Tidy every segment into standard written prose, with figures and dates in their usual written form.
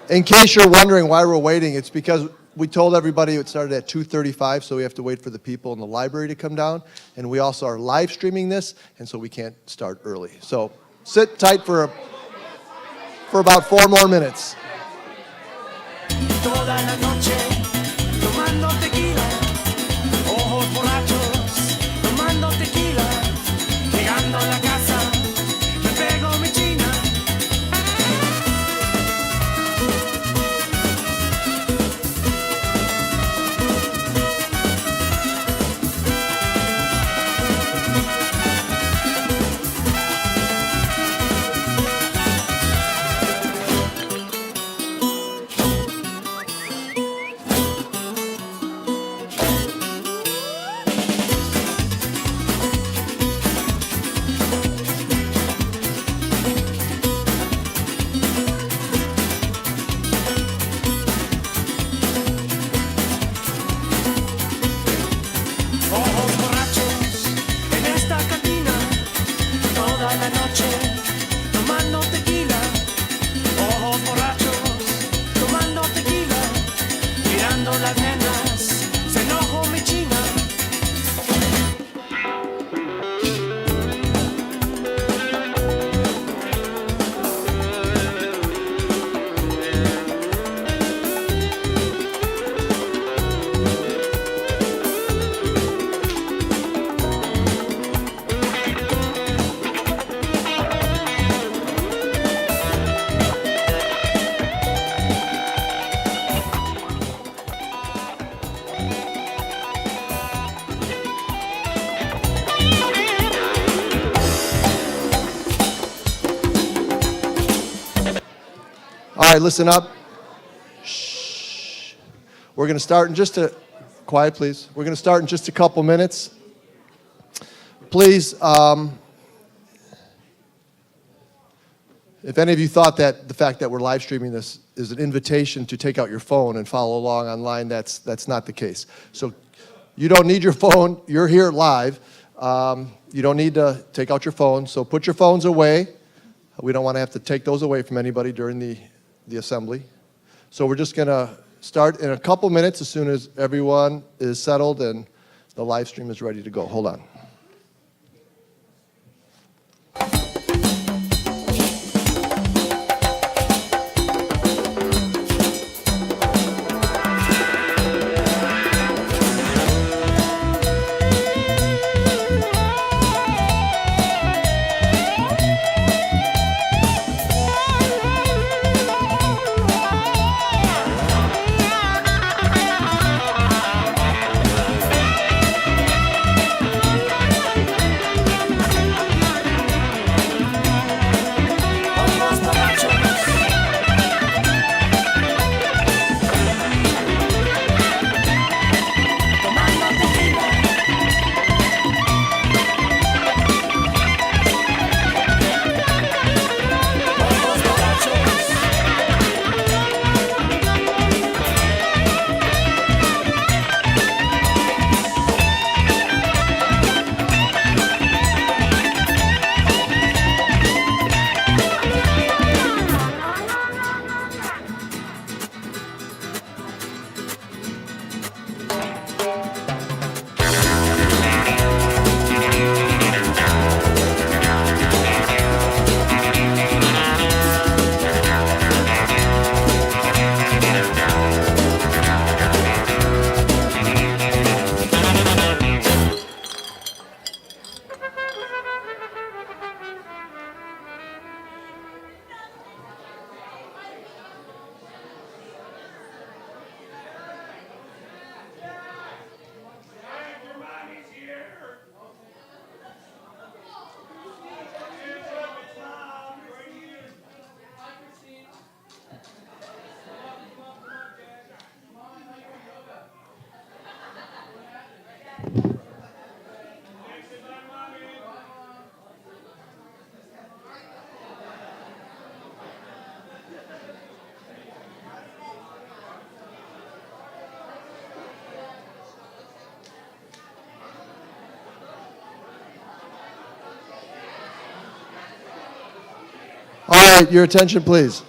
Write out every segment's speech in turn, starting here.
In case you're wondering why we're waiting, it's because we told everybody it started at 2:35, so we have to wait for the people in the library to come down. And we also are live streaming this, and so we can't start early. So sit tight for about 4 more minutes. Toda la noche, tomando tequila, ojos borrachos, tomando tequila, llegando a la casa, me pego mi china. All right, listen up. Shh. We're going to start in quiet, please. We're going to start in just a couple minutes. Please, if any of you thought that the fact that we're live streaming this is an invitation to take out your phone and follow along online, that's not the case. So you don't need your phone. You're here live. You don't need to take out your phone. So put your phones away. We don't want to have to take those away from anybody during the assembly. So we're just going to start in a couple minutes as soon as everyone is settled and the live stream is ready to go. Hold on. All right, your attention, please.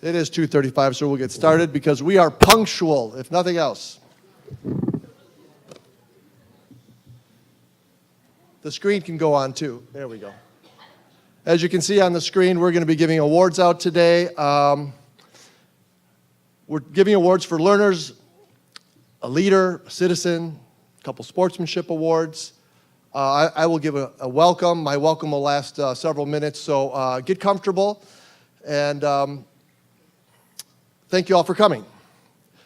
It is 2:35, so we'll get started because we are punctual, if nothing else. The screen can go on, too. There we go. As you can see on the screen, we're going to be giving awards out today. We're giving awards for learners, a leader, a citizen, a couple sportsmanship awards. I will give a welcome. My welcome will last several minutes, so get comfortable. And thank you all for coming.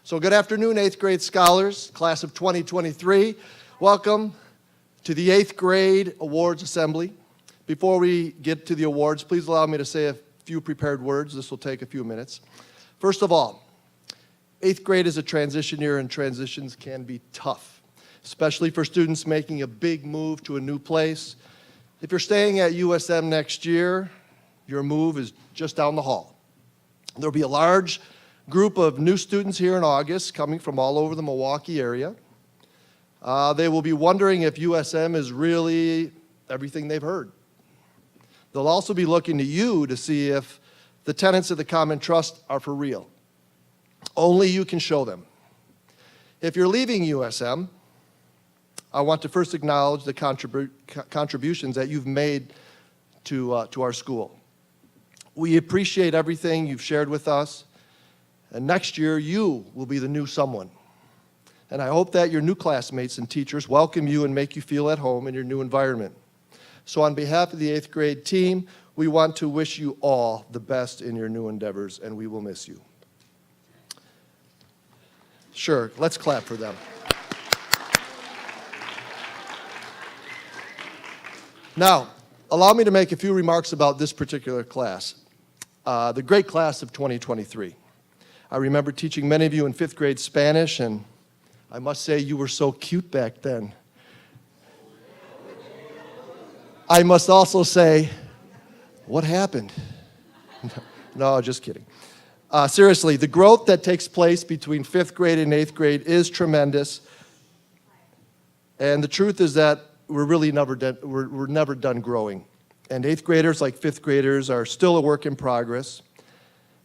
So good afternoon, 8th grade scholars, class of 2023. Welcome to the 8th grade awards assembly. Before we get to the awards, please allow me to say a few prepared words. This will take a few minutes. First of all, 8th grade is a transition year, and transitions can be tough, especially for students making a big move to a new place. If you're staying at USM next year, your move is just down the hall. There'll be a large group of new students here in August coming from all over the Milwaukee area. They will be wondering if USM is really everything they've heard. They'll also be looking to you to see if the tenets of the Common Trust are for real. Only you can show them. If you're leaving USM, I want to first acknowledge the contributions that you've made to our school. We appreciate everything you've shared with us, and next year you will be the new someone. And I hope that your new classmates and teachers welcome you and make you feel at home in your new environment. So on behalf of the 8th grade team, we want to wish you all the best in your new endeavors, and we will miss you. Sure, let's clap for them. Now, allow me to make a few remarks about this particular class, the great class of 2023. I remember teaching many of you in 5th grade Spanish, and I must say you were so cute back then. I must also say, what happened? No, just kidding. Seriously, the growth that takes place between 5th grade and 8th grade is tremendous. And the truth is that we're never done growing. And 8th graders, like 5th graders, are still a work in progress.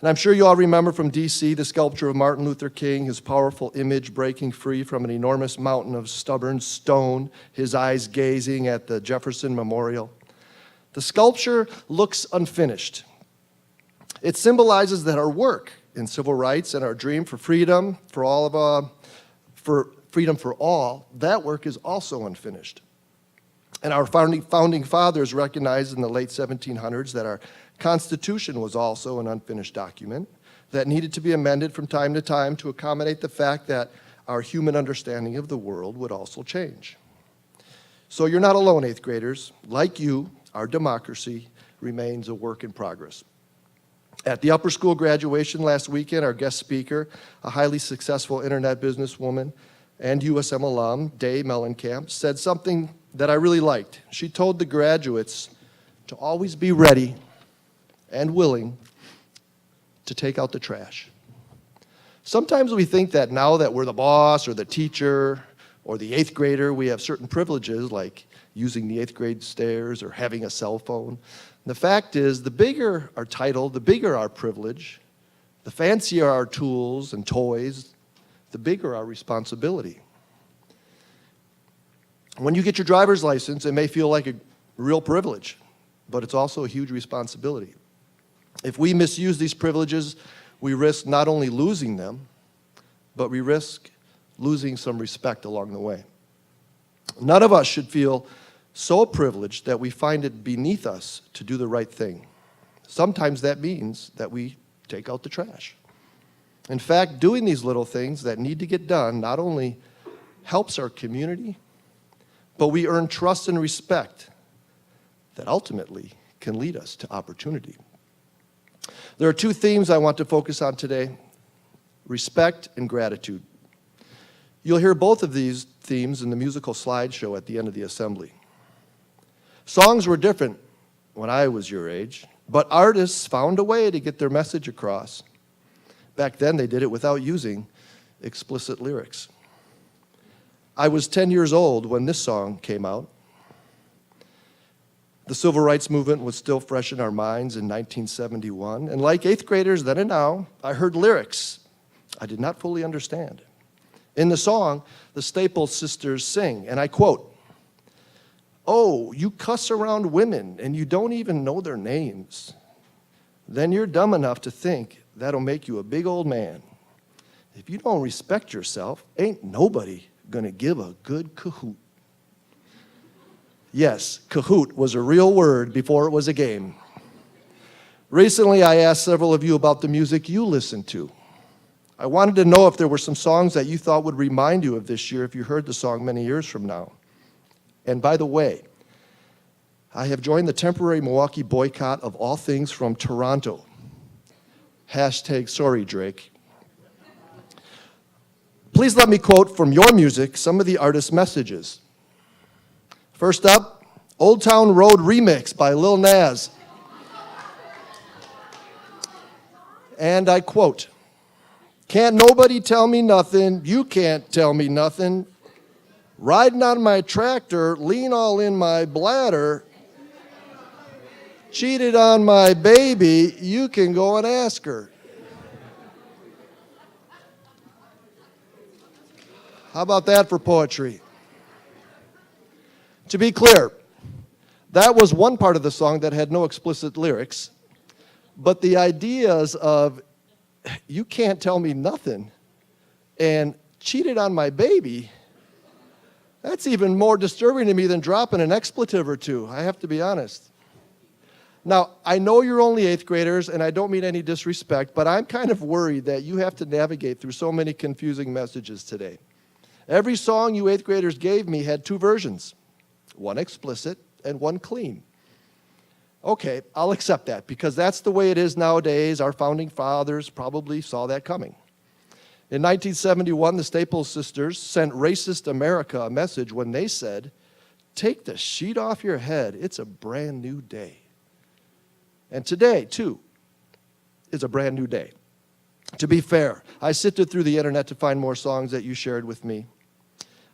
And I'm sure you all remember from DC the sculpture of Martin Luther King, his powerful image breaking free from an enormous mountain of stubborn stone, his eyes gazing at the Jefferson Memorial. The sculpture looks unfinished. It symbolizes that our work in civil rights and our dream for freedom for all, that work is also unfinished. And our founding fathers recognized in the late 1700s that our Constitution was also an unfinished document that needed to be amended from time to time to accommodate the fact that our human understanding of the world would also change. So you're not alone, 8th graders. Like you, our democracy remains a work in progress. At the upper school graduation last weekend, our guest speaker, a highly successful internet businesswoman and USM alum, Day Mellencamp, said something that I really liked. She told the graduates to always be ready and willing to take out the trash. Sometimes we think that now that we're the boss or the teacher or the 8th grader, we have certain privileges like using the 8th grade stairs or having a cell phone. The fact is, the bigger our title, the bigger our privilege, the fancier our tools and toys, the bigger our responsibility. When you get your driver's license, it may feel like a real privilege, but it's also a huge responsibility. If we misuse these privileges, we risk not only losing them, but we risk losing some respect along the way. None of us should feel so privileged that we find it beneath us to do the right thing. Sometimes that means that we take out the trash. In fact, doing these little things that need to get done not only helps our community, but we earn trust and respect that ultimately can lead us to opportunity. There are two themes I want to focus on today: respect and gratitude. You'll hear both of these themes in the musical slideshow at the end of the assembly. Songs were different when I was your age, but artists found a way to get their message across. Back then, they did it without using explicit lyrics. I was 10 years old when this song came out. The civil rights movement was still fresh in our minds in 1971, and like eighth graders then and now, I heard lyrics I did not fully understand. In the song, the Staples sisters sing, and I quote, "Oh, you cuss around women and you don't even know their names. Then you're dumb enough to think that'll make you a big old man. If you don't respect yourself, ain't nobody gonna give a good cahoot." Yes, cahoot was a real word before it was a game. Recently, I asked several of you about the music you listen to. I wanted to know if there were some songs that you thought would remind you of this year if you heard the song many years from now. And by the way, I have joined the temporary Milwaukee boycott of all things from Toronto. Hashtag sorry, Drake. Please let me quote from your music some of the artist's messages. First up, Old Town Road Remix by Lil Nas. And I quote, "Can't nobody tell me nothing, you can't tell me nothing. Riding on my tractor, lean all in my bladder. Cheated on my baby, you can go and ask her." How about that for poetry? To be clear, that was one part of the song that had no explicit lyrics, but the ideas of "you can't tell me nothing" and "cheated on my baby," that's even more disturbing to me than dropping an expletive or two, I have to be honest. Now, I know you're only eighth graders, and I don't mean any disrespect, but I'm kind of worried that you have to navigate through so many confusing messages today. Every song you eighth graders gave me had two versions, one explicit and one clean. Okay, I'll accept that because that's the way it is nowadays. Our founding fathers probably saw that coming. In 1971, the Staples sisters sent racist America a message when they said, "Take the sheet off your head, it's a brand new day." And today, too, is a brand new day. To be fair, I sifted through the internet to find more songs that you shared with me.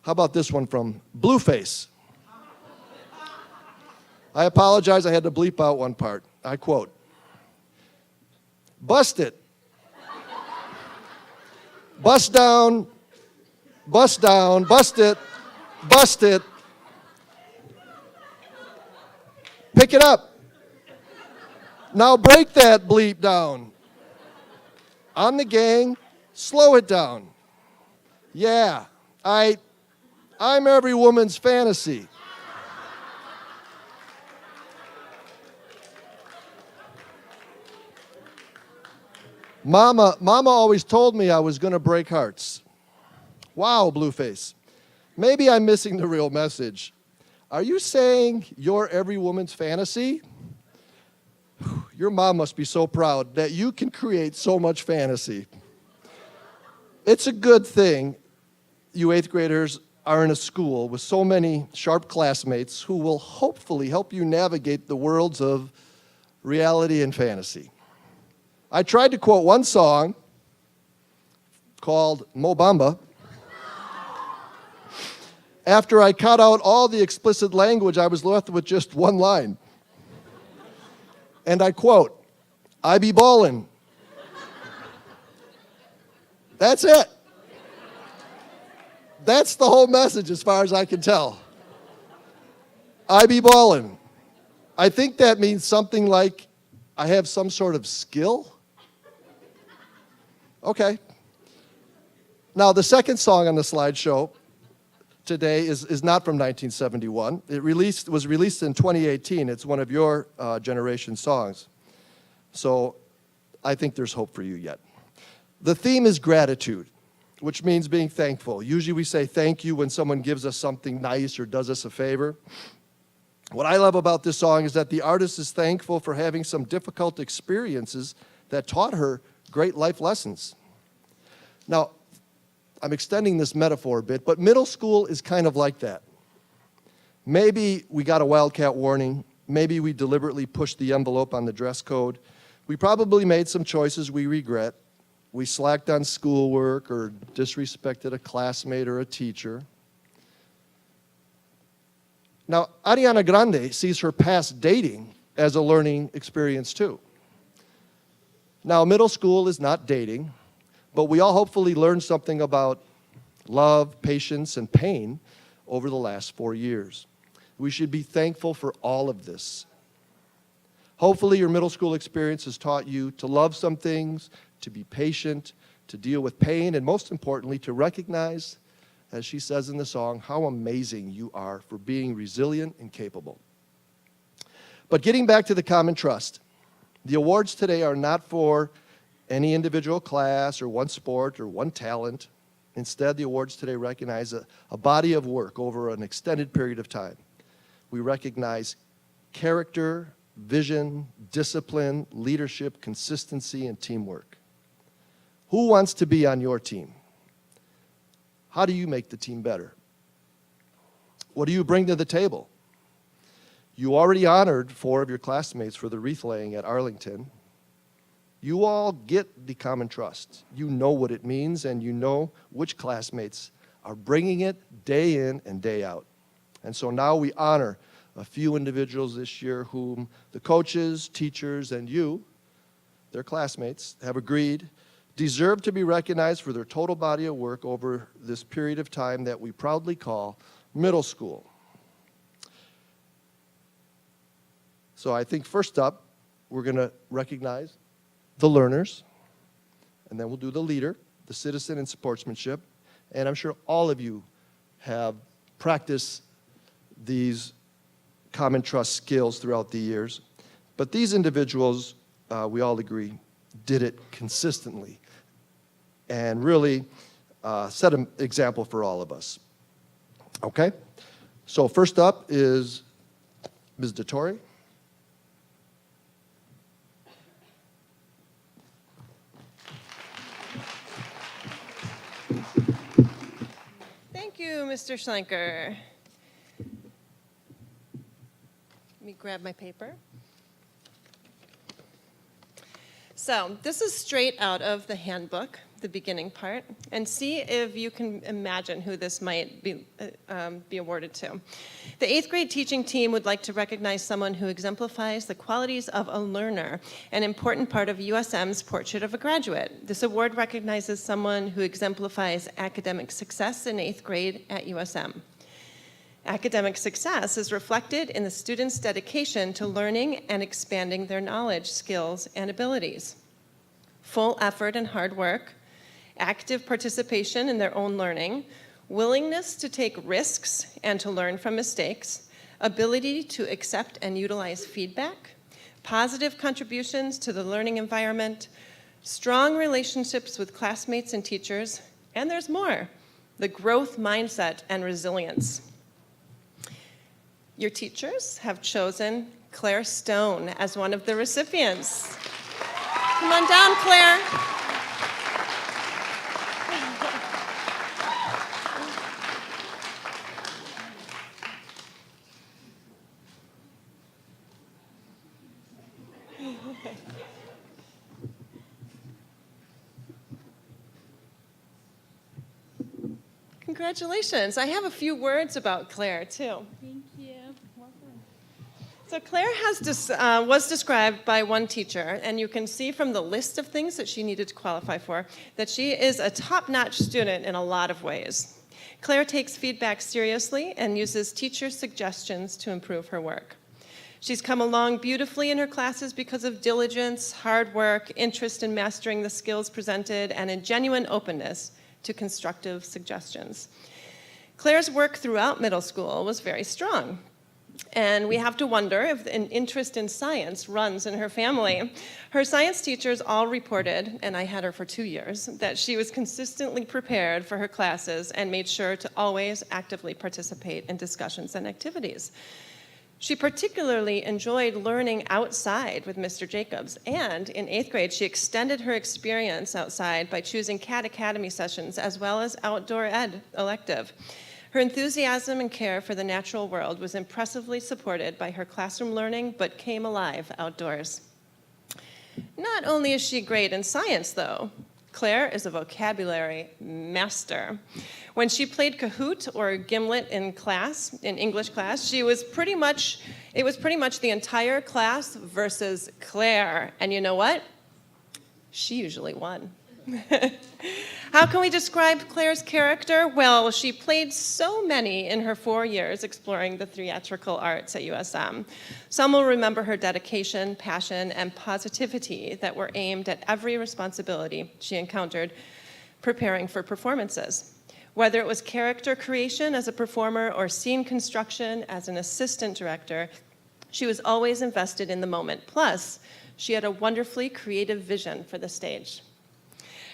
How about this one from Blueface? I apologize, I had to bleep out one part. I quote, "Bust it. Bust down, bust down, bust it, bust it. Pick it up. Now break that bleep down. On the gang, slow it down. Yeah, I'm every woman's fantasy." Mama always told me I was going to break hearts. Wow, Blueface. Maybe I'm missing the real message. Are you saying you're every woman's fantasy? Your mom must be so proud that you can create so much fantasy. It's a good thing you eighth graders are in a school with so many sharp classmates who will hopefully help you navigate the worlds of reality and fantasy. I tried to quote one song called Mo Bamba. After I cut out all the explicit language, I was left with just one line. And I quote, "I be ballin'." That's it. That's the whole message as far as I can tell. I be ballin'. I think that means something like I have some sort of skill. Okay. Now, the second song on the slideshow today is not from 1971. It was released in 2018. It's one of your generation songs. So I think there's hope for you yet. The theme is gratitude, which means being thankful. Usually we say thank you when someone gives us something nice or does us a favor. What I love about this song is that the artist is thankful for having some difficult experiences that taught her great life lessons. Now, I'm extending this metaphor a bit, but middle school is kind of like that. Maybe we got a wildcat warning. Maybe we deliberately pushed the envelope on the dress code. We probably made some choices we regret. We slacked on schoolwork or disrespected a classmate or a teacher. Now, Ariana Grande sees her past dating as a learning experience too. Now, middle school is not dating, but we all hopefully learned something about love, patience, and pain over the last 4 years. We should be thankful for all of this. Hopefully your middle school experience has taught you to love some things, to be patient, to deal with pain, and most importantly, to recognize, as she says in the song, how amazing you are for being resilient and capable. But getting back to the common trust, the awards today are not for any individual class or one sport or one talent. Instead, the awards today recognize a body of work over an extended period of time. We recognize character, vision, discipline, leadership, consistency, and teamwork. Who wants to be on your team? How do you make the team better? What do you bring to the table? You already honored 4 of your classmates for the wreath laying at Arlington. You all get the common trust. You know what it means, and you know which classmates are bringing it day in and day out. And so now we honor a few individuals this year whom the coaches, teachers, and you, their classmates, have agreed deserve to be recognized for their total body of work over this period of time that we proudly call middle school. So I think first up, we're going to recognize the learners, and then we'll do the leader, the citizen, and sportsmanship. And I'm sure all of you have practiced these common trust skills throughout the years. But these individuals, we all agree, did it consistently and really set an example for all of us. Okay? So first up is Ms. DeTore. Thank you, Mr. Schlenker. Let me grab my paper. So this is straight out of the handbook, the beginning part, and see if you can imagine who this might be awarded to. The 8th grade teaching team would like to recognize someone who exemplifies the qualities of a learner, an important part of USM's Portrait of a Graduate. This award recognizes someone who exemplifies academic success in 8th grade at USM. Academic success is reflected in the students' dedication to learning and expanding their knowledge, skills, and abilities. Full effort and hard work, active participation in their own learning, willingness to take risks and to learn from mistakes, ability to accept and utilize feedback, positive contributions to the learning environment, strong relationships with classmates and teachers, and there's more, the growth mindset and resilience. Your teachers have chosen Claire Stone as one of the recipients. Come on down, Claire. Congratulations. I have a few words about Claire, too. Thank you. Welcome. So Claire was described by one teacher, and you can see from the list of things that she needed to qualify for that she is a top-notch student in a lot of ways. Claire takes feedback seriously and uses teacher suggestions to improve her work. She's come along beautifully in her classes because of diligence, hard work, interest in mastering the skills presented, and a genuine openness to constructive suggestions. Claire's work throughout middle school was very strong. And we have to wonder if an interest in science runs in her family. Her science teachers all reported, and I had her for 2 years, that she was consistently prepared for her classes and made sure to always actively participate in discussions and activities. She particularly enjoyed learning outside with Mr. Jacobs, and in 8th grade, she extended her experience outside by choosing Cat Academy sessions as well as outdoor ed elective. Her enthusiasm and care for the natural world was impressively supported by her classroom learning, but came alive outdoors. Not only is she great in science, though, Claire is a vocabulary master. When she played Kahoot or Gimlet in class, in English class, it was pretty much the entire class versus Claire. And you know what? She usually won. How can we describe Claire's character? Well, she played so many in her 4 years exploring the theatrical arts at USM. Some will remember her dedication, passion, and positivity that were aimed at every responsibility she encountered preparing for performances. Whether it was character creation as a performer or scene construction as an assistant director, she was always invested in the moment. Plus, she had a wonderfully creative vision for the stage.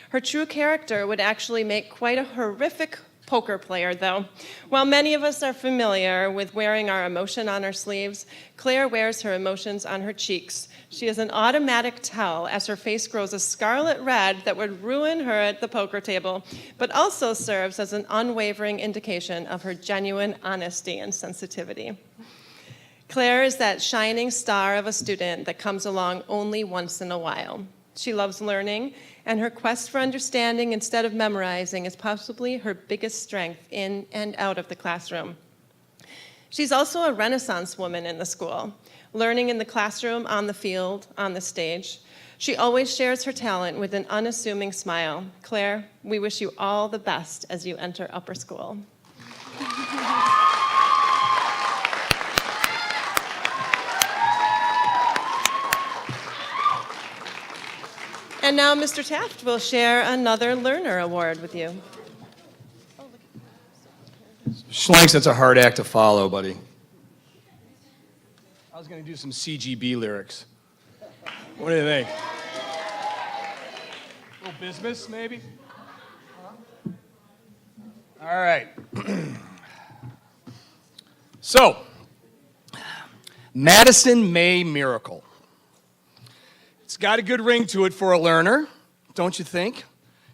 Her true character would actually make quite a horrific poker player, though. While many of us are familiar with wearing our emotion on our sleeves, Claire wears her emotions on her cheeks. She is an automatic tell as her face grows a scarlet red that would ruin her at the poker table, but also serves as an unwavering indication of her genuine honesty and sensitivity. Claire is that shining star of a student that comes along only once in a while. She loves learning, and her quest for understanding instead of memorizing is possibly her biggest strength in and out of the classroom. She's also a Renaissance woman in the school, learning in the classroom, on the field, on the stage. She always shares her talent with an unassuming smile. Claire, we wish you all the best as you enter upper school. And now Mr. Taft will share another Learner Award with you. Schlanks, that's a hard act to follow, buddy. I was going to do some CGB lyrics. What do you think? A little business, maybe? All right. So, Madison May Miracle. It's got a good ring to it for a learner, don't you think?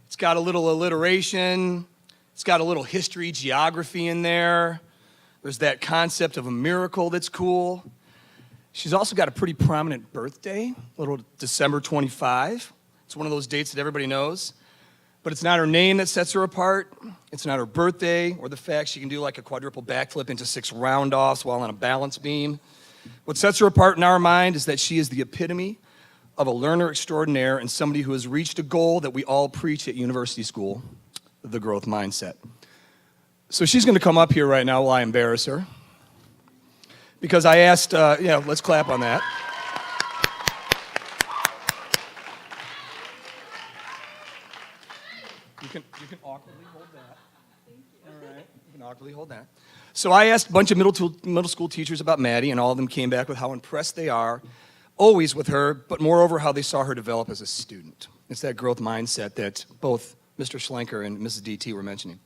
It's got a little alliteration. It's got a little history, geography in there. There's that concept of a miracle that's cool. She's also got a pretty prominent birthday, little December 25. It's one of those dates that everybody knows. But it's not her name that sets her apart. It's not her birthday or the fact she can do like a quadruple backflip into 6 round-offs while on a balance beam. What sets her apart in our mind is that she is the epitome of a learner extraordinaire and somebody who has reached a goal that we all preach at university school, the growth mindset. So she's going to come up here right now while I embarrass her. Because I asked, let's clap on that. You can awkwardly hold that. All right, you can awkwardly hold that. So I asked a bunch of middle school teachers about Maddie, and all of them came back with how impressed they are, always with her, but moreover how they saw her develop as a student. It's that growth mindset that both Mr. Schlenker and Mrs. DT were mentioning.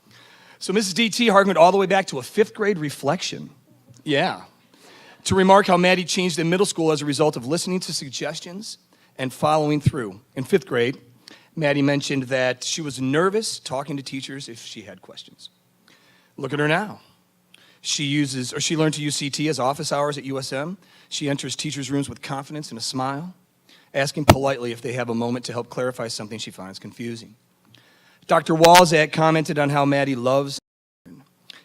So Mrs. DT harkened all the way back to a 5th grade reflection. Yeah. To remark how Maddie changed in middle school as a result of listening to suggestions and following through. In 5th grade, Maddie mentioned that she was nervous talking to teachers if she had questions. Look at her now. She learned to use CT as office hours at USM. She enters teachers' rooms with confidence and a smile, asking politely if they have a moment to help clarify something she finds confusing. Dr. Walzak commented on how Maddie loves.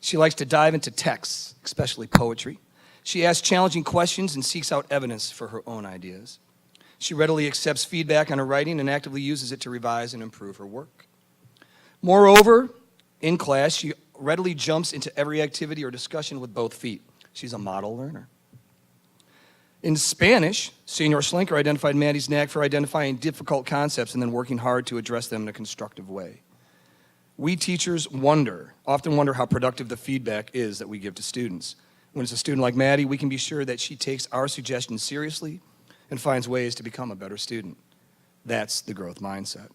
She likes to dive into texts, especially poetry. She asks challenging questions and seeks out evidence for her own ideas. She readily accepts feedback on her writing and actively uses it to revise and improve her work. Moreover, in class, she readily jumps into every activity or discussion with both feet. She's a model learner. In Spanish, Senor Schlenker identified Maddie's knack for identifying difficult concepts and then working hard to address them in a constructive way. We teachers often wonder how productive the feedback is that we give to students. When it's a student like Maddie, we can be sure that she takes our suggestions seriously and finds ways to become a better student. That's the growth mindset.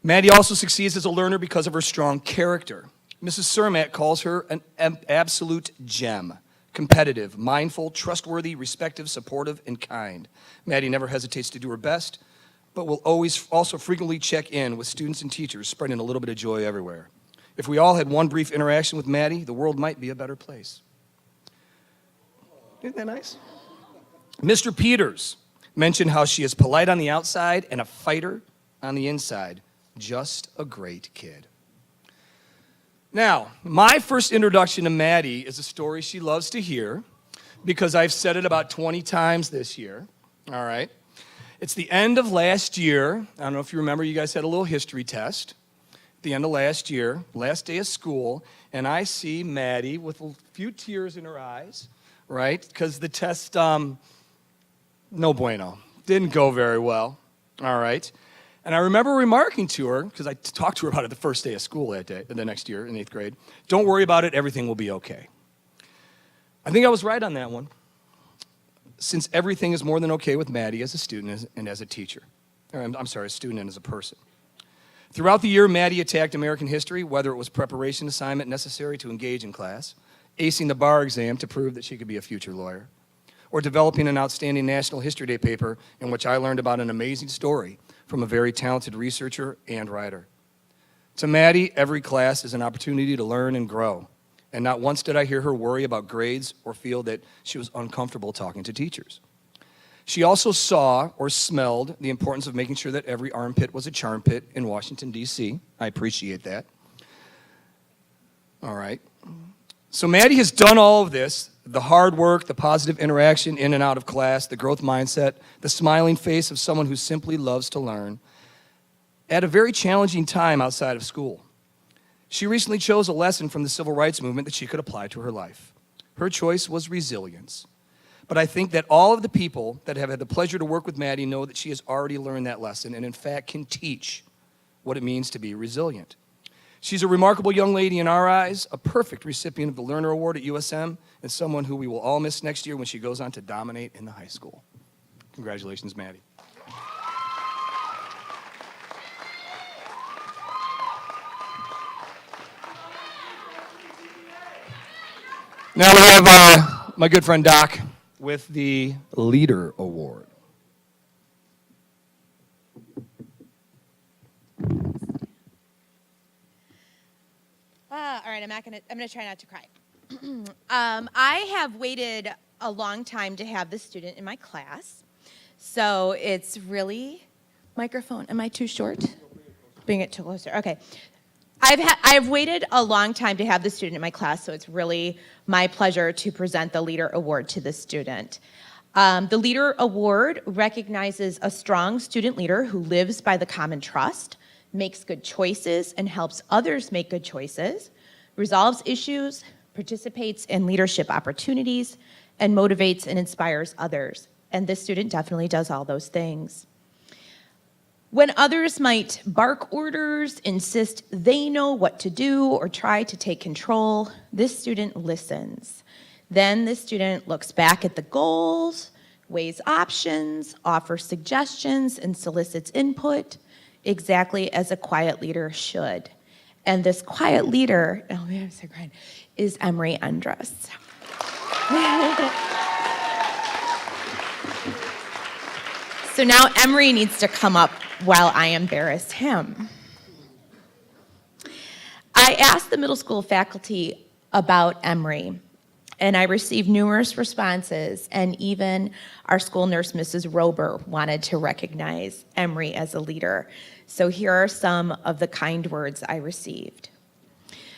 Maddie also succeeds as a learner because of her strong character. Mrs. Cermak calls her an absolute gem. Competitive, mindful, trustworthy, respectful, supportive, and kind. Maddie never hesitates to do her best, but will always also frequently check in with students and teachers, spreading a little bit of joy everywhere. If we all had one brief interaction with Maddie, the world might be a better place. Isn't that nice? Mr. Peters mentioned how she is polite on the outside and a fighter on the inside, just a great kid. Now, my first introduction to Maddie is a story she loves to hear because I've said it about 20 times this year, all right? It's the end of last year. I don't know if you remember, you guys had a little history test. At the end of last year, last day of school, and I see Maddie with a few tears in her eyes, right? Because the test, no bueno, didn't go very well, all right? And I remember remarking to her, because I talked to her about it the first day of school that day, the next year in 8th grade, don't worry about it, everything will be okay. I think I was right on that one, since everything is more than okay with Maddie as a student and as a teacher. I'm sorry, a student and as a person. Throughout the year, Maddie attacked American history, whether it was preparation assignment necessary to engage in class, acing the bar exam to prove that she could be a future lawyer, or developing an outstanding National History Day paper in which I learned about an amazing story from a very talented researcher and writer. To Maddie, every class is an opportunity to learn and grow, and not once did I hear her worry about grades or feel that she was uncomfortable talking to teachers. She also saw or smelled the importance of making sure that every armpit was a charm pit in Washington, D.C. I appreciate that. All right. So Maddie has done all of this, the hard work, the positive interaction in and out of class, the growth mindset, the smiling face of someone who simply loves to learn, at a very challenging time outside of school. She recently chose a lesson from the civil rights movement that she could apply to her life. Her choice was resilience. But I think that all of the people that have had the pleasure to work with Maddie know that she has already learned that lesson and in fact can teach what it means to be resilient. She's a remarkable young lady in our eyes, a perfect recipient of the Learner Award at USM, and someone who we will all miss next year when she goes on to dominate in the high school. Congratulations, Maddie. Now we have my good friend Doc with the Leader Award. All right, I'm gonna try not to cry. I have waited a long time to have this student in my class, so it's really microphone. Am I too short? Bring it closer. Okay. I've waited a long time to have this student in my class, so it's really my pleasure to present the Leader Award to this student. The Leader Award recognizes a strong student leader who lives by the common trust, makes good choices and helps others make good choices, resolves issues, participates in leadership opportunities, and motivates and inspires others. And this student definitely does all those things. When others might bark orders, insist they know what to do, or try to take control, this student listens. Then this student looks back at the goals, weighs options, offers suggestions, and solicits input, exactly as a quiet leader should. And this quiet leader, oh man, I'm so crying, is Emery Andrus. So now Emery needs to come up while I embarrass him. I asked the middle school faculty about Emery, and I received numerous responses, and even our school nurse, Mrs. Rober, wanted to recognize Emery as a leader. So here are some of the kind words I received.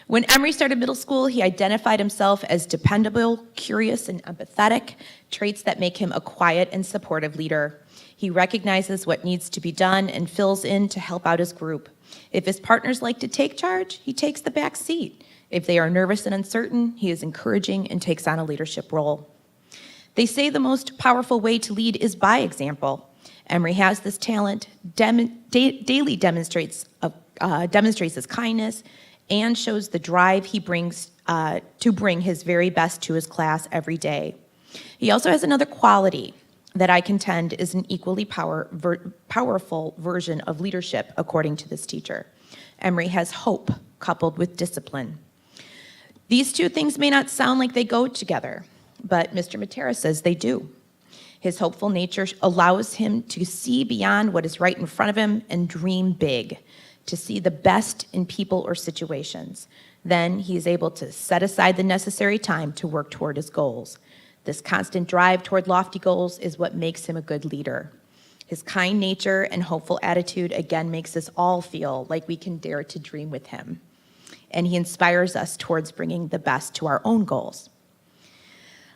When Emery started middle school, he identified himself as dependable, curious, and empathetic, traits that make him a quiet and supportive leader. He recognizes what needs to be done and fills in to help out his group. If his partners like to take charge, he takes the back seat. If they are nervous and uncertain, he is encouraging and takes on a leadership role. They say the most powerful way to lead is by example. Emery has this talent, daily demonstrates his kindness, and shows the drive he brings to bring his very best to his class every day. He also has another quality that I contend is an equally powerful version of leadership, according to this teacher. Emery has hope coupled with discipline. These two things may not sound like they go together, but Mr. Matera says they do. His hopeful nature allows him to see beyond what is right in front of him and dream big, to see the best in people or situations. Then he is able to set aside the necessary time to work toward his goals. This constant drive toward lofty goals is what makes him a good leader. His kind nature and hopeful attitude again makes us all feel like we can dare to dream with him. And he inspires us towards bringing the best to our own goals.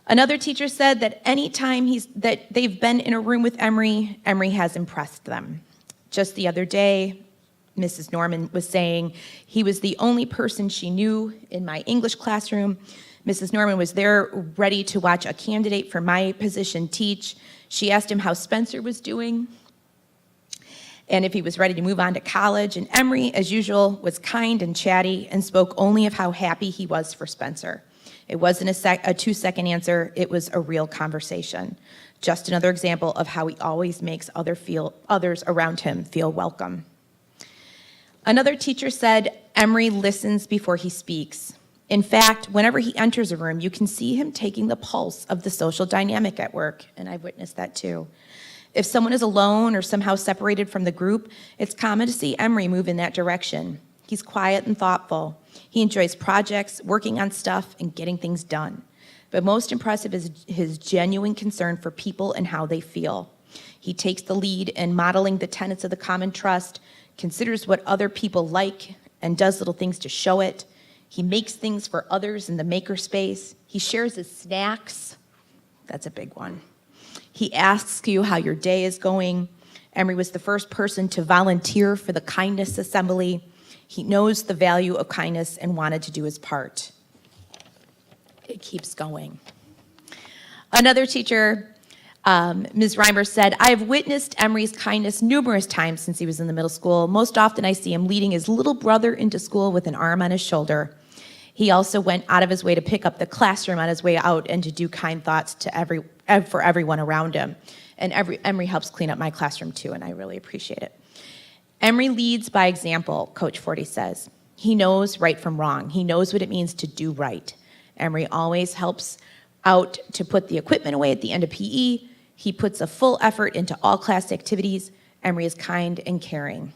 Another teacher said that any time that they've been in a room with Emery, Emery has impressed them. Just the other day, Mrs. Norman was saying he was the only person she knew in my English classroom. Mrs. Norman was there ready to watch a candidate for my position teach. She asked him how Spencer was doing and if he was ready to move on to college. And Emery, as usual, was kind and chatty and spoke only of how happy he was for Spencer. It wasn't a 2-second answer, it was a real conversation. Just another example of how he always makes others around him feel welcome. Another teacher said, Emery listens before he speaks. In fact, whenever he enters a room, you can see him taking the pulse of the social dynamic at work, and I've witnessed that too. If someone is alone or somehow separated from the group, it's common to see Emery move in that direction. He's quiet and thoughtful. He enjoys projects, working on stuff, and getting things done. But most impressive is his genuine concern for people and how they feel. He takes the lead in modeling the tenets of the common trust, considers what other people like, and does little things to show it. He makes things for others in the makerspace. He shares his snacks. That's a big one. He asks you how your day is going. Emery was the first person to volunteer for the kindness assembly. He knows the value of kindness and wanted to do his part. It keeps going. Another teacher, Ms. Reimer, said, I have witnessed Emery's kindness numerous times since he was in the middle school. Most often I see him leading his little brother into school with an arm on his shoulder. He also went out of his way to pick up the classroom on his way out and to do kind thoughts for everyone around him. And Emery helps clean up my classroom too, and I really appreciate it. Emery leads by example, Coach Forty says. He knows right from wrong. He knows what it means to do right. Emery always helps out to put the equipment away at the end of PE. He puts a full effort into all class activities. Emery is kind and caring.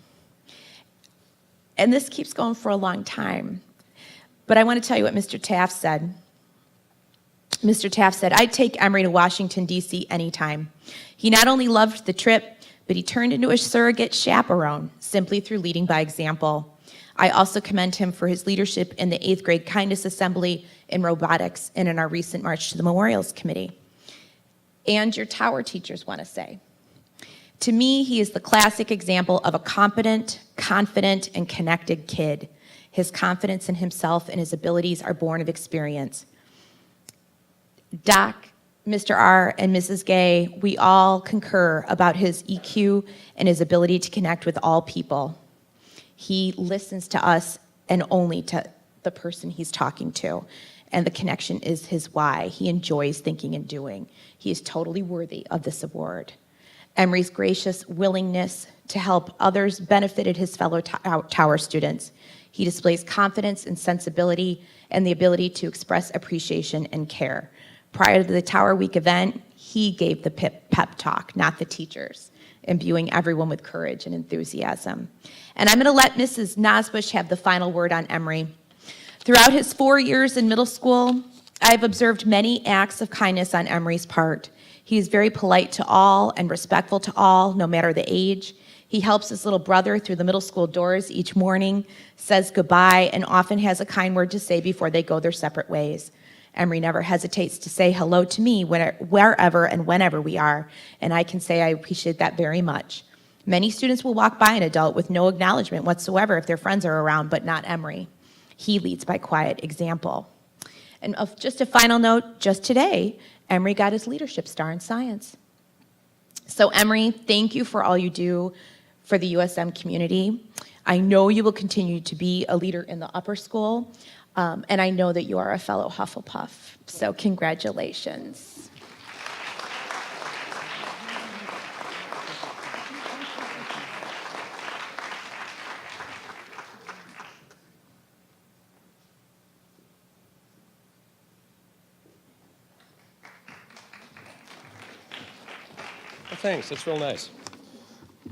And this keeps going for a long time. But I want to tell you what Mr. Taft said. Mr. Taft said, I'd take Emery to Washington, D.C. anytime. He not only loved the trip, but he turned into a surrogate chaperone simply through leading by example. I also commend him for his leadership in the 8th grade kindness assembly in robotics and in our recent march to the Memorials Committee. And your tower teachers want to say, to me, he is the classic example of a competent, confident, and connected kid. His confidence in himself and his abilities are born of experience. Doc, Mr. R, and Mrs. Gay, we all concur about his EQ and his ability to connect with all people. He listens to us and only to the person he's talking to. And the connection is his why. He enjoys thinking and doing. He is totally worthy of this award. Emery's gracious willingness to help others benefited his fellow tower students. He displays confidence and sensibility and the ability to express appreciation and care. Prior to the Tower Week event, he gave the pep talk, not the teachers, imbuing everyone with courage and enthusiasm. And I'm going to let Mrs. Nosbush have the final word on Emery. Throughout his 4 years in middle school, I've observed many acts of kindness on Emery's part. He is very polite to all and respectful to all, no matter the age. He helps his little brother through the middle school doors each morning, says goodbye, and often has a kind word to say before they go their separate ways. Emery never hesitates to say hello to me wherever and whenever we are, and I can say I appreciate that very much. Many students will walk by an adult with no acknowledgement whatsoever if their friends are around, but not Emery. He leads by quiet example. And just a final note, just today, Emery got his leadership star in science. So Emery, thank you for all you do for the USM community. I know you will continue to be a leader in the upper school, and I know that you are a fellow Hufflepuff, so congratulations. Well, thanks. That's real nice.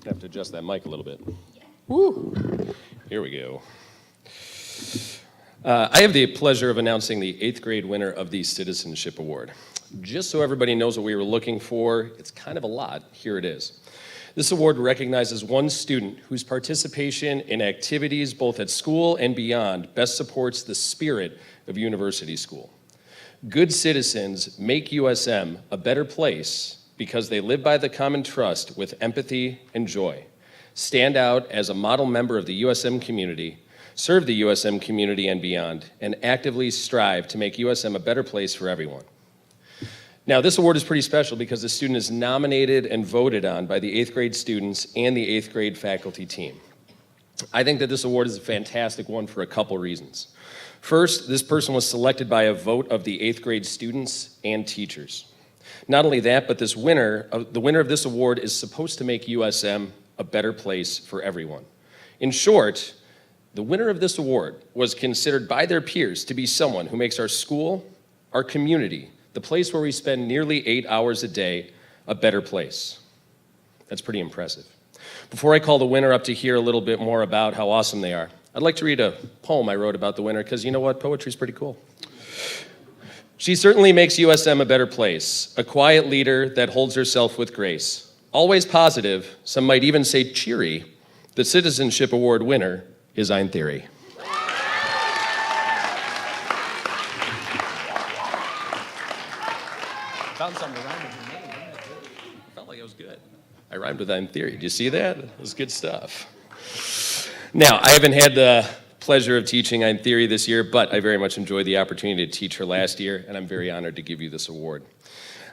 I have to adjust that mic a little bit. Woo! Here we go. I have the pleasure of announcing the 8th grade winner of the Citizenship Award. Just so everybody knows what we were looking for, it's kind of a lot. Here it is. This award recognizes one student whose participation in activities both at school and beyond best supports the spirit of university school. Good citizens make USM a better place because they live by the common trust with empathy and joy, stand out as a model member of the USM community, serve the USM community and beyond, and actively strive to make USM a better place for everyone. Now, this award is pretty special because the student is nominated and voted on by the 8th grade students and the 8th grade faculty team. I think that this award is a fantastic one for a couple reasons. First, this person was selected by a vote of the 8th grade students and teachers. Not only that, but the winner of this award is supposed to make USM a better place for everyone. In short, the winner of this award was considered by their peers to be someone who makes our school, our community, the place where we spend nearly 8 hours a day, a better place. That's pretty impressive. Before I call the winner up to hear a little bit more about how awesome they are, I'd like to read a poem I wrote about the winner, because you know what? Poetry's pretty cool. She certainly makes USM a better place, a quiet leader that holds herself with grace. Always positive, some might even say cheery, the Citizenship Award winner is Ein Theory. Found something to rhyme with your name, didn't it? Felt like it was good. I rhymed with Ein Theory. Do you see that? It was good stuff. Now, I haven't had the pleasure of teaching Ein Theory this year, but I very much enjoyed the opportunity to teach her last year, and I'm very honored to give you this award.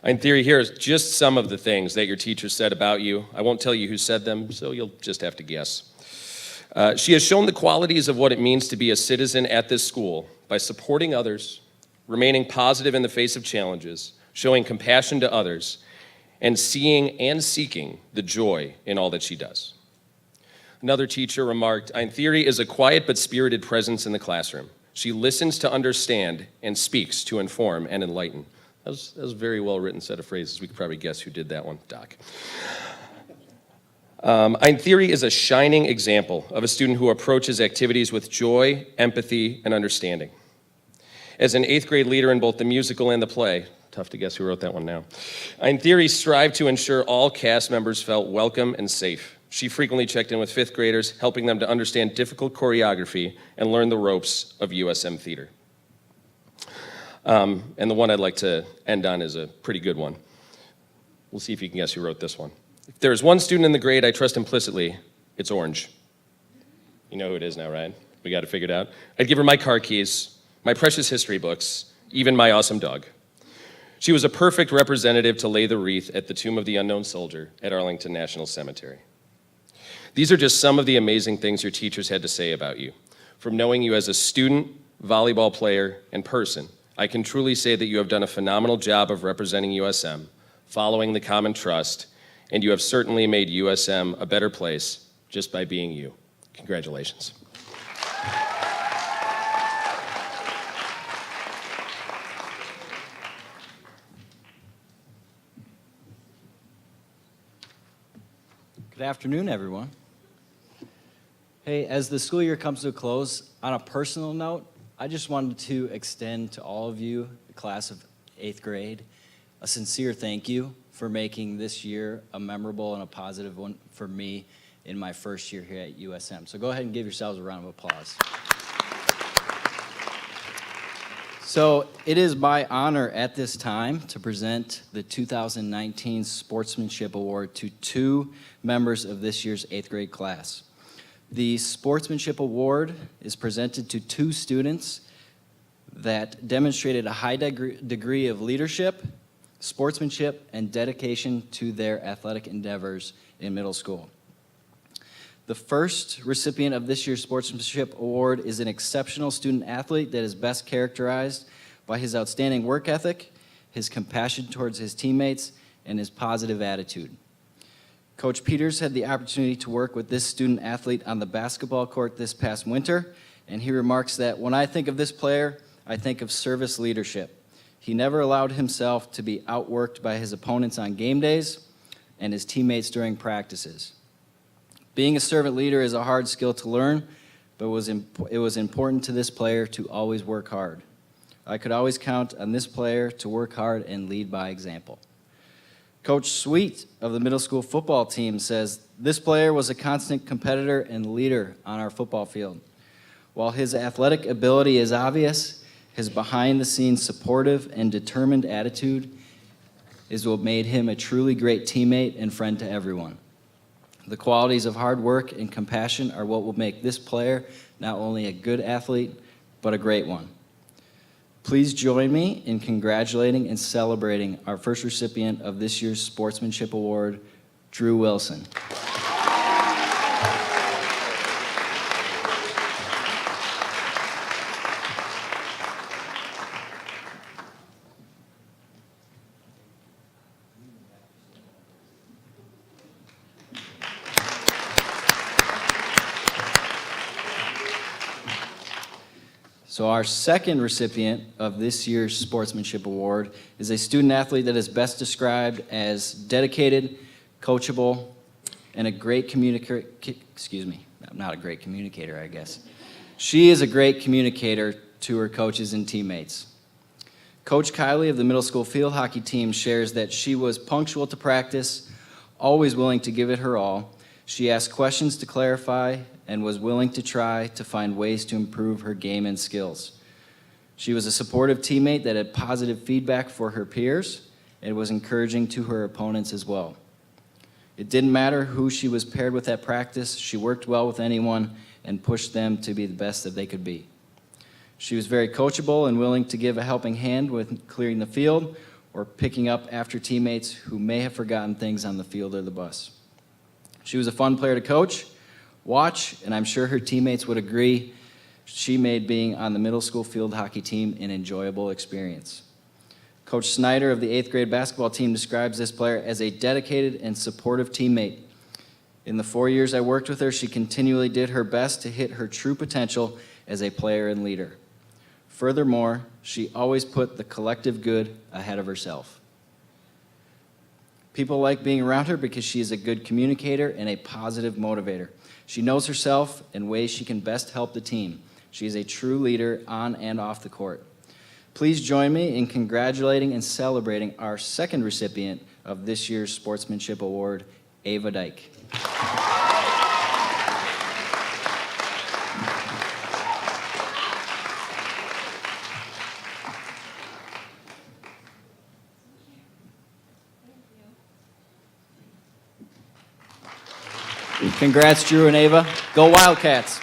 Ein Theory, here is just some of the things that your teacher said about you. I won't tell you who said them, so you'll just have to guess. She has shown the qualities of what it means to be a citizen at this school by supporting others, remaining positive in the face of challenges, showing compassion to others, and seeing and seeking the joy in all that she does. Another teacher remarked, Ein Theory is a quiet but spirited presence in the classroom. She listens to understand and speaks to inform and enlighten. That was a very well-written set of phrases. We could probably guess who did that one, Doc. Ein Theory is a shining example of a student who approaches activities with joy, empathy, and understanding. As an 8th grade leader in both the musical and the play, tough to guess who wrote that one now, Ein Theory strived to ensure all cast members felt welcome and safe. She frequently checked in with 5th graders, helping them to understand difficult choreography and learn the ropes of USM theater. And the one I'd like to end on is a pretty good one. We'll see if you can guess who wrote this one. If there's one student in the grade I trust implicitly, it's Orange. You know who it is now, right? We got it figured out. I'd give her my car keys, my precious history books, even my awesome dog. She was a perfect representative to lay the wreath at the tomb of the unknown soldier at Arlington National Cemetery. These are just some of the amazing things your teachers had to say about you. From knowing you as a student, volleyball player, and person, I can truly say that you have done a phenomenal job of representing USM, following the common trust, and you have certainly made USM a better place just by being you. Congratulations. Good afternoon, everyone. Hey, as the school year comes to a close, on a personal note, I just wanted to extend to all of you, the class of 8th grade, a sincere thank you for making this year a memorable and a positive one for me in my first year here at USM. So go ahead and give yourselves a round of applause. So it is my honor at this time to present the 2019 Sportsmanship Award to 2 members of this year's 8th grade class. The Sportsmanship Award is presented to 2 students that demonstrated a high degree of leadership, sportsmanship, and dedication to their athletic endeavors in middle school. The first recipient of this year's Sportsmanship Award is an exceptional student athlete that is best characterized by his outstanding work ethic, his compassion towards his teammates, and his positive attitude. Coach Peters had the opportunity to work with this student athlete on the basketball court this past winter, and he remarks that when I think of this player, I think of service leadership. He never allowed himself to be outworked by his opponents on game days and his teammates during practices. Being a servant leader is a hard skill to learn, but it was important to this player to always work hard. I could always count on this player to work hard and lead by example. Coach Sweet of the middle school football team says, "This player was a constant competitor and leader on our football field. While his athletic ability is obvious, his behind-the-scenes supportive and determined attitude is what made him a truly great teammate and friend to everyone. The qualities of hard work and compassion are what will make this player not only a good athlete, but a great one." Please join me in congratulating and celebrating our first recipient of this year's Sportsmanship Award, Drew Wilson. So our second recipient of this year's Sportsmanship Award is a student athlete that is best described as dedicated, coachable, and a great communicator. Excuse me, not a great communicator, I guess. She is a great communicator to her coaches and teammates. Coach Kylie of the middle school field hockey team shares that she was punctual to practice, always willing to give it her all. She asked questions to clarify and was willing to try to find ways to improve her game and skills. She was a supportive teammate that had positive feedback for her peers and was encouraging to her opponents as well. It didn't matter who she was paired with at practice, she worked well with anyone and pushed them to be the best that they could be. She was very coachable and willing to give a helping hand with clearing the field or picking up after teammates who may have forgotten things on the field or the bus. She was a fun player to coach, watch, and I'm sure her teammates would agree. She made being on the middle school field hockey team an enjoyable experience. Coach Snyder of the 8th grade basketball team describes this player as a dedicated and supportive teammate. In the 4 years I worked with her, she continually did her best to hit her true potential as a player and leader. Furthermore, she always put the collective good ahead of herself. People like being around her because she is a good communicator and a positive motivator. She knows herself and ways she can best help the team. She is a true leader on and off the court. Please join me in congratulating and celebrating our second recipient of this year's Sportsmanship Award, Ava Dyke. Congrats, Drew and Ava. Go Wildcats.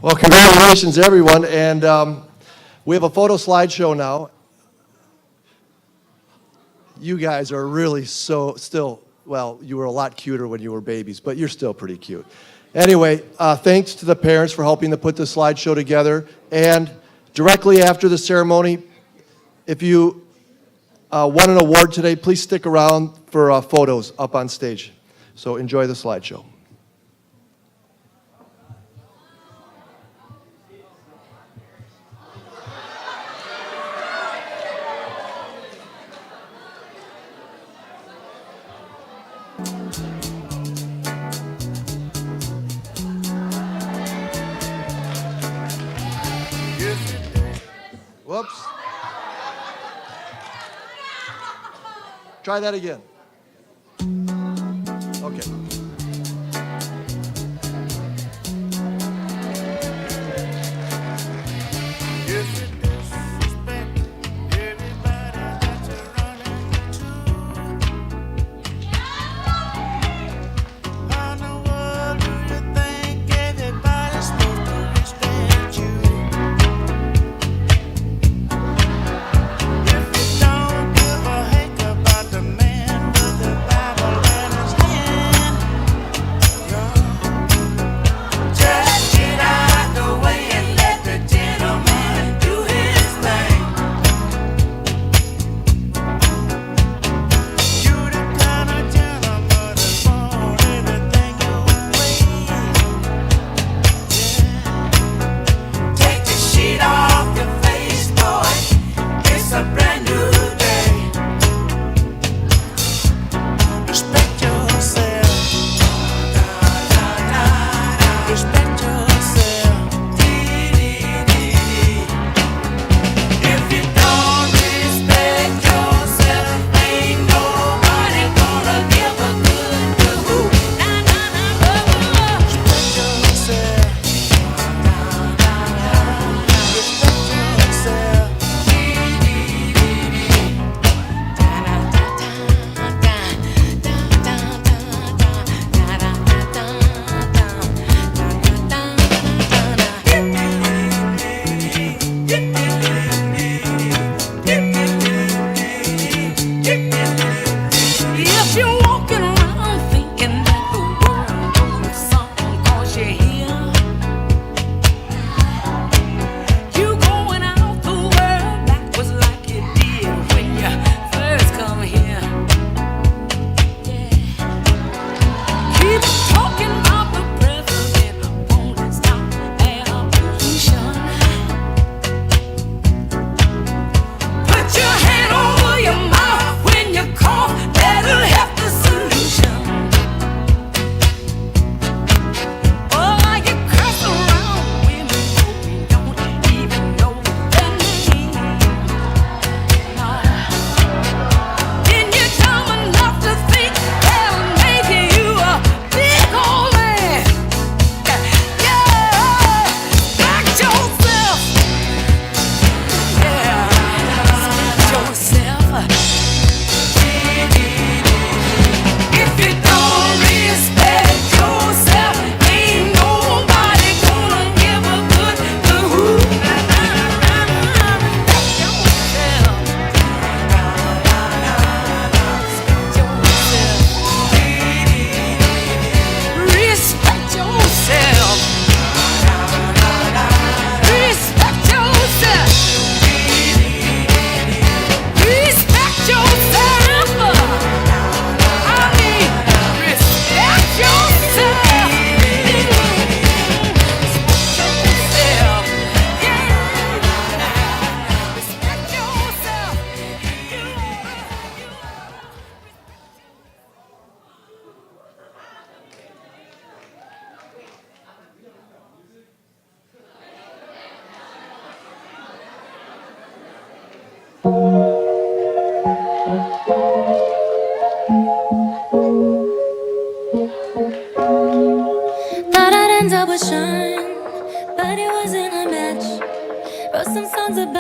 Well, congratulations, everyone. And we have a photo slideshow now. You guys are really well, you were a lot cuter when you were babies, but you're still pretty cute. Anyway, thanks to the parents for helping to put the slideshow together. And directly after the ceremony, if you won an award today, please stick around for photos up on stage. So enjoy the slideshow. Whoops. Try that again. Okay. If you disrespect everybody that you're running to, how in the world do you think everybody's supposed to respect you? If you don't give a heck about the man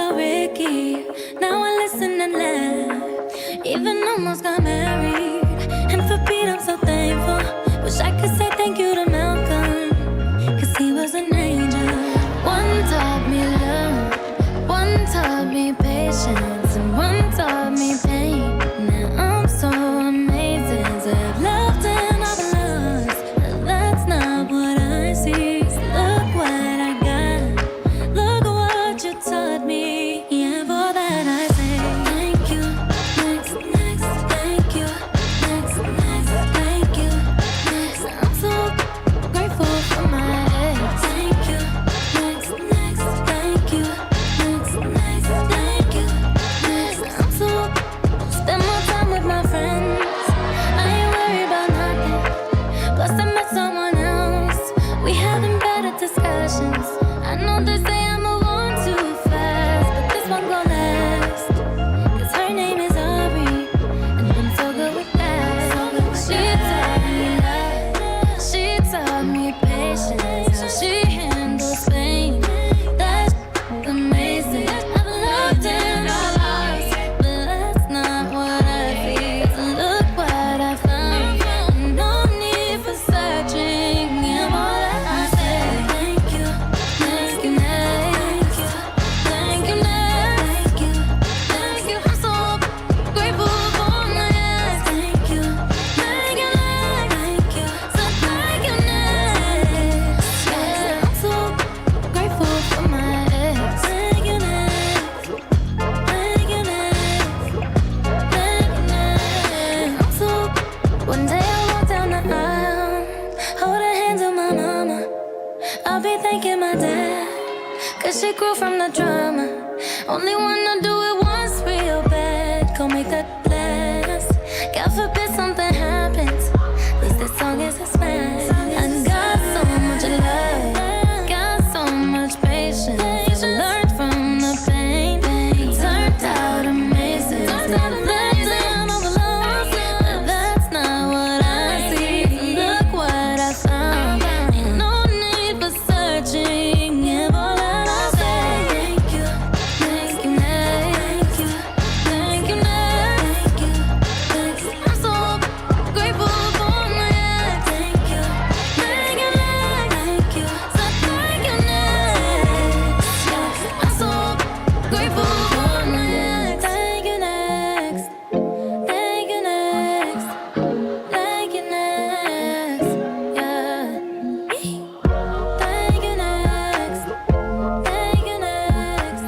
about Ricky. Now I listen and laugh. Even almost got married. And for Pete, I'm so thankful. Wish I could say thank you to Malcolm, 'cause he was an angel. One taught me love, one taught me patience, and one taught me pain. Now I'm so amazing to have loved and I've lost, but that's not what I see. So look what I got, look what you taught me. Yeah, for that I say thank you. Next, next, thank you. Next, next, thank you. Next, I'm so grateful for my ex. Thank you. Next, next, thank you. Next, next, thank you. Next, I'm so spend more time with my friends. I ain't worried about nothing. Plus I met someone else. We having better discussions. I know they say I move on too fast, but this one gon' last. 'Cause her name is Aubrey, and I'm so good with that. She taught me love, she taught me patience, how she handles pain. That's amazing. I've loved and I lost, but that's not what I see. 'Cause look what I found, no need for searching. Yeah, all that I say, thank you, thank you, thank you, thank you, thank you, thank you. I'm so grateful for my ex. Thank you, thank you, thank you, so thank you, next. Yeah, I'm so grateful for my ex. Thank you, next. Thank you, next. Thank you, next. I'm so. One day I walk down the aisle, hold her hands of my mama. I'll be thanking my dad, 'cause she grew from the drama. Only wanna do it once real bad, go make that last. God forbid something happens, at least this song is a smash. I got so much love, got so much patience. I learned from the pain, it turned out amazing. Letting all belongs, but that's not what I see. Look what I found, ain't no need for searching. Yeah, all that I say, thank you, thank you, thank you, thank you, thank you, thank you. I'm so grateful for my ex. Thank you, thank you, thank you, so thank you, next. Yeah, I'm so grateful for my ex. Thank you, next. Thank you, next. Thank you, next. Yeah. Thank you, next. Thank you, next.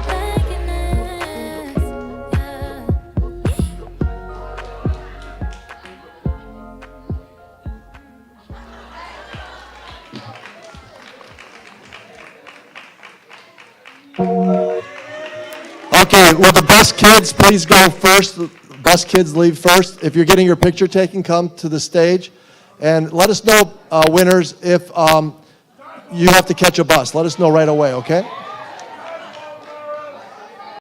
Thank you, next. Yeah. Okay, will the best kids please go first? The best kids leave first. If you're getting your picture taken, come to the stage. And let us know, winners, if you have to catch a bus. Let us know right away, okay?